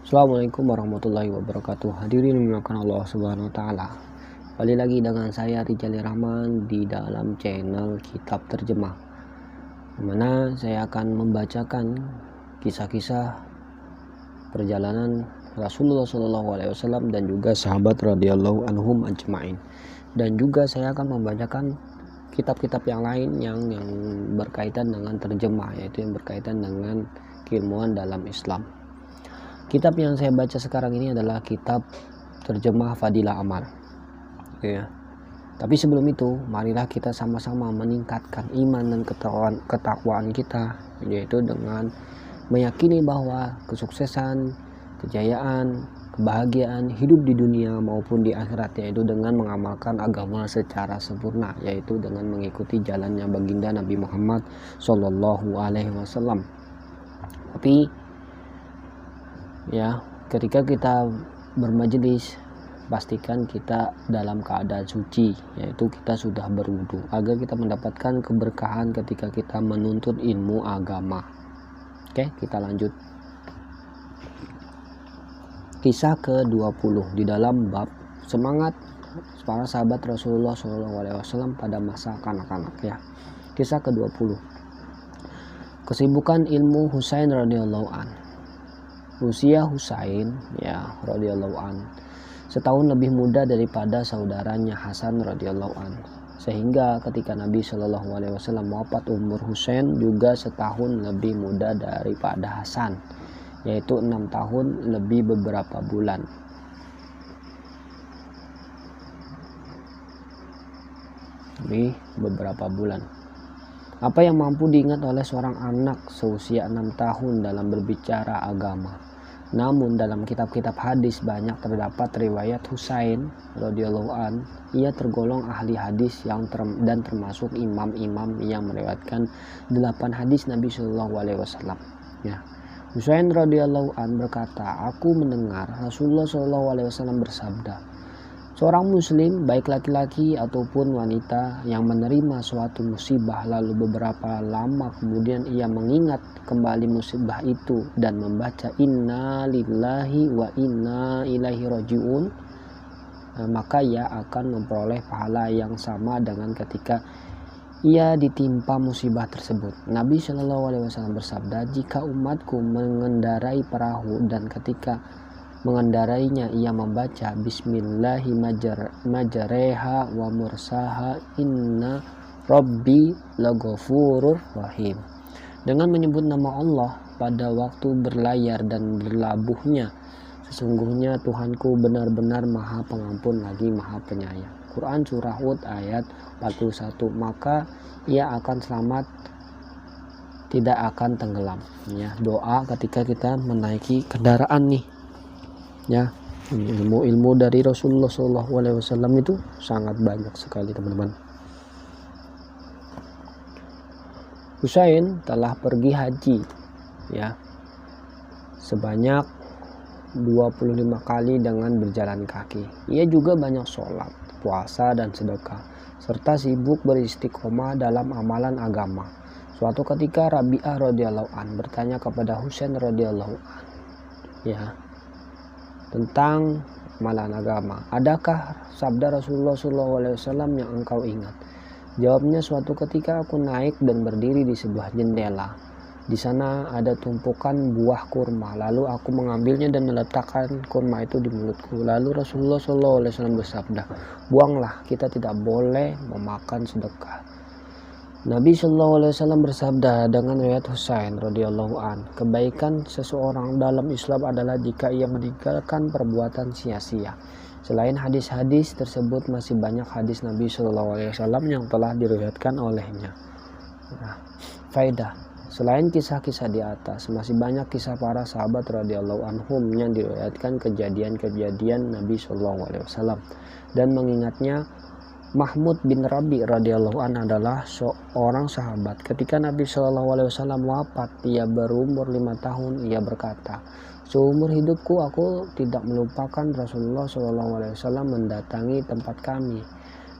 Assalamualaikum warahmatullahi wabarakatuh. Hadirin dimuliakan Allah Subhanahu wa taala. Kembali lagi dengan saya Rijali Rahman di dalam channel Kitab Terjemah, di mana saya akan membacakan kisah-kisah perjalanan Rasulullah SAW dan juga sahabat radhiyallahu anhum ajmain. Dan juga saya akan membacakan kitab-kitab yang lain yang berkaitan dengan terjemah, yaitu yang berkaitan dengan keilmuan dalam Islam. Kitab yang saya baca sekarang ini adalah kitab Terjemah Fadilah Amal. Ya. Tapi sebelum itu, marilah kita sama-sama meningkatkan iman dan ketakwaan kita, yaitu dengan meyakini bahwa kesuksesan, kejayaan, kebahagiaan hidup di dunia maupun di akhirat, yaitu dengan mengamalkan agama secara sempurna, yaitu dengan mengikuti jalannya baginda Nabi Muhammad SAW. Tapi ya, ketika kita bermajelis, pastikan kita dalam keadaan suci, yaitu kita sudah berwudu, agar kita mendapatkan keberkahan ketika kita menuntut ilmu agama. Oke, kita lanjut. Kisah ke-20 di dalam bab semangat para sahabat Rasulullah SAW pada masa kanak-kanak, ya. Kisah ke-20. Kesibukan ilmu Husain radhiyallahu an. Usia Husain, ya, radhiyallahu an, setahun lebih muda daripada saudaranya Hasan radhiyallahu an, sehingga ketika Nabi SAW wafat, umur Husain juga setahun lebih muda daripada Hasan, yaitu 6 tahun lebih beberapa bulan. Apa yang mampu diingat oleh seorang anak seusia 6 tahun dalam berbicara agama? Namun dalam kitab-kitab hadis banyak terdapat riwayat Husain radhiyallahu an. Ia tergolong ahli hadis dan termasuk imam-imam yang meriwayatkan 8 hadis Nabi SAW. Ya. Husain radhiyallahu an berkata, "Aku mendengar Rasulullah SAW bersabda, seorang muslim, baik laki-laki ataupun wanita, yang menerima suatu musibah lalu beberapa lama kemudian ia mengingat kembali musibah itu dan membaca inna lillahi wa inna ilaihi rajiun, maka ia akan memperoleh pahala yang sama dengan ketika ia ditimpa musibah tersebut." Nabi SAW bersabda, "Jika umatku mengendarai perahu dan ketika mengendarainya ia membaca Bismillahi majreha wa mursaha inna rabbi laghafurur rahim, dengan menyebut nama Allah pada waktu berlayar dan berlabuhnya, sesungguhnya Tuhanku benar-benar Maha Pengampun lagi Maha Penyayang." Quran Surah Hud ayat 41. Maka ia akan selamat, tidak akan tenggelam. Ya, doa ketika kita menaiki kendaraan nih. Ya, ilmu dari Rasulullah SAW itu sangat banyak sekali, teman-teman. Husain telah pergi haji, ya, sebanyak 25 kali dengan berjalan kaki. Ia juga banyak sholat, puasa, dan sedekah, serta sibuk beristiqomah dalam amalan agama. Suatu ketika Rabi'ah radhiyallahu an bertanya kepada Husain radhiyallahu an, ya, tentang amalan agama. "Adakah sabda Rasulullah SAW yang engkau ingat?" Jawabnya, "Suatu ketika aku naik dan berdiri di sebuah jendela. Di sana ada tumpukan buah kurma. Lalu aku mengambilnya dan meletakkan kurma itu di mulutku. Lalu Rasulullah SAW bersabda, 'Buanglah, kita tidak boleh memakan sedekah.'" Nabi SAW bersabda dengan riwayat Husain radhiyallahu an, "Kebaikan seseorang dalam Islam adalah jika ia meninggalkan perbuatan sia-sia." Selain hadis-hadis tersebut, masih banyak hadis Nabi SAW yang telah diriwayatkan olehnya. Nah, faedah: selain kisah-kisah di atas, masih banyak kisah para sahabat radhiyallahu anhum yang diriwayatkan kejadian-kejadian Nabi SAW. Dan mengingatnya, Mahmud bin Rabi radhiyallahu an adalah seorang sahabat. Ketika Nabi SAW wafat, ia berumur 5 tahun. Ia berkata, "Seumur hidupku aku tidak melupakan Rasulullah SAW mendatangi tempat kami.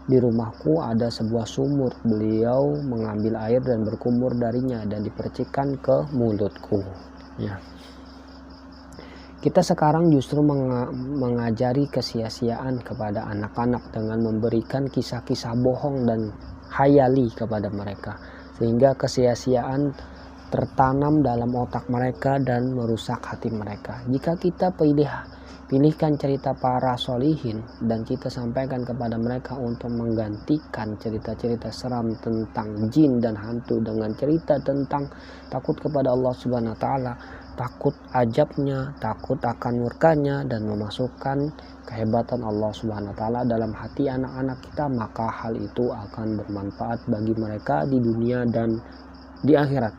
Di rumahku ada sebuah sumur. Beliau mengambil air dan berkumur darinya dan dipercikkan ke mulutku." Ya. Kita sekarang justru mengajari kesia-siaan kepada anak-anak dengan memberikan kisah-kisah bohong dan hayali kepada mereka, sehingga kesia-siaan tertanam dalam otak mereka dan merusak hati mereka. Jika kita pilihkan cerita para solihin dan kita sampaikan kepada mereka untuk menggantikan cerita-cerita seram tentang jin dan hantu dengan cerita tentang takut kepada Allah Subhanahu wa taala, takut ajabnya, takut akan murkanya, dan memasukkan kehebatan Allah Subhanahu wa taala dalam hati anak-anak kita, maka hal itu akan bermanfaat bagi mereka di dunia dan di akhirat.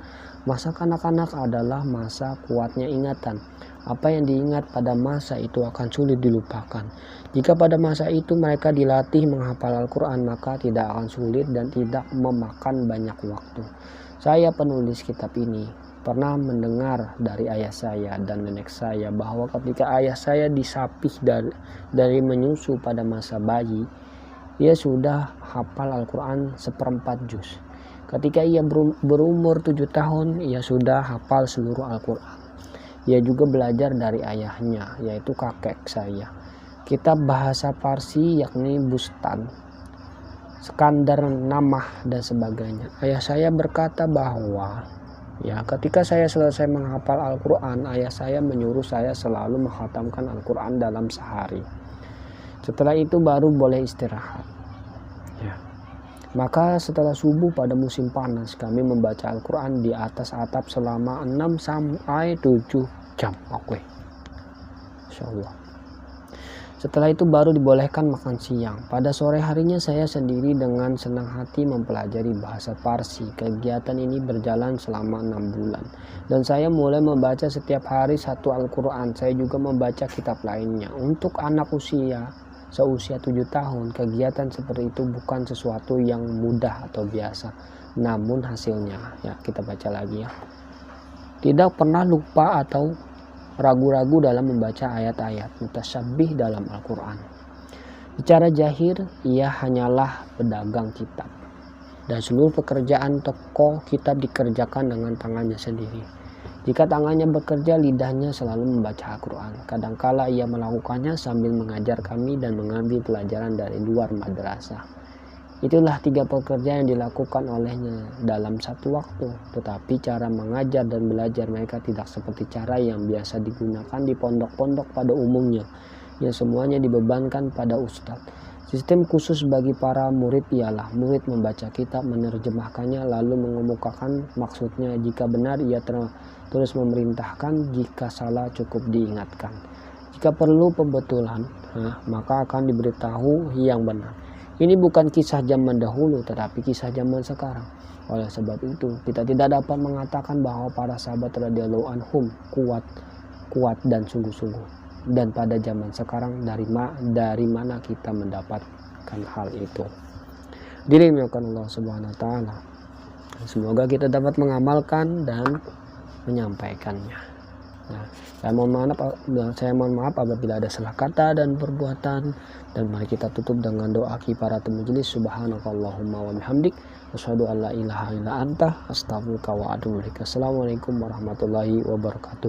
Masa kanak-kanak adalah masa kuatnya ingatan. Apa yang diingat pada masa itu akan sulit dilupakan. Jika pada masa itu mereka dilatih menghafal Al-Quran, maka tidak akan sulit dan tidak memakan banyak waktu. Saya penulis kitab ini pernah mendengar dari ayah saya dan nenek saya bahwa ketika ayah saya disapih dari menyusu pada masa bayi, ia sudah hafal Al-Quran 1/4 juz. Ketika ia berumur 7 tahun, ia sudah hafal seluruh Al-Quran. Ia juga belajar dari ayahnya, yaitu kakek saya, kitab bahasa Parsi yakni Bustan, Skandar Namah, dan sebagainya. Ayah saya berkata bahwa ketika saya selesai menghafal Al-Quran, ayah saya menyuruh saya selalu menghatamkan Al-Quran dalam sehari. Setelah itu baru boleh istirahat. Maka setelah subuh pada musim panas, kami membaca Al-Quran di atas atap selama 6 sampai 7 jam. Oke. Insyaallah. Setelah itu baru dibolehkan makan siang. Pada sore harinya saya sendiri dengan senang hati mempelajari bahasa Parsi. Kegiatan ini berjalan selama 6 bulan. Dan saya mulai membaca setiap hari 1 Al-Quran. Saya juga membaca kitab lainnya. Untuk anak seusia 7 tahun, kegiatan seperti itu bukan sesuatu yang mudah atau biasa. Namun hasilnya, kita baca lagi ya. Tidak pernah lupa atau ragu-ragu dalam membaca ayat-ayat mutasyabbih dalam Al-Quran. Secara zahir, ia hanyalah pedagang kitab. Dan seluruh pekerjaan toko kitab dikerjakan dengan tangannya sendiri. Jika tangannya bekerja, lidahnya selalu membaca Al-Quran. Kadangkala ia melakukannya sambil mengajar kami dan mengambil pelajaran dari luar madrasah. Itulah 3 pekerjaan yang dilakukan olehnya dalam satu waktu. Tetapi cara mengajar dan belajar mereka tidak seperti cara yang biasa digunakan di pondok-pondok pada umumnya, yang semuanya dibebankan pada ustadz. Sistem khusus bagi para murid ialah murid membaca kitab, menerjemahkannya, lalu mengemukakan maksudnya. Jika benar, ia terus memerintahkan, jika salah cukup diingatkan. Jika perlu pembetulan, maka akan diberitahu yang benar. Ini bukan kisah zaman dahulu, tetapi kisah zaman sekarang. Oleh sebab itu, kita tidak dapat mengatakan bahwa para sahabat radhiyallahu anhum kuat dan sungguh-sungguh. Dan pada zaman sekarang dari mana kita mendapatkan hal itu? Dirimyakan Allah Subhanahu wa taala. Semoga kita dapat mengamalkan dan menyampaikannya. Saya mohon maaf apabila ada salah kata dan perbuatan, dan mari kita tutup dengan doa kifaratul majelis. Subhanakallahumma wa bihamdik, asyhadu an la ilaha illa anta, astaghfiruka wa atubu ilaik. Assalamualaikum warahmatullahi wabarakatuh.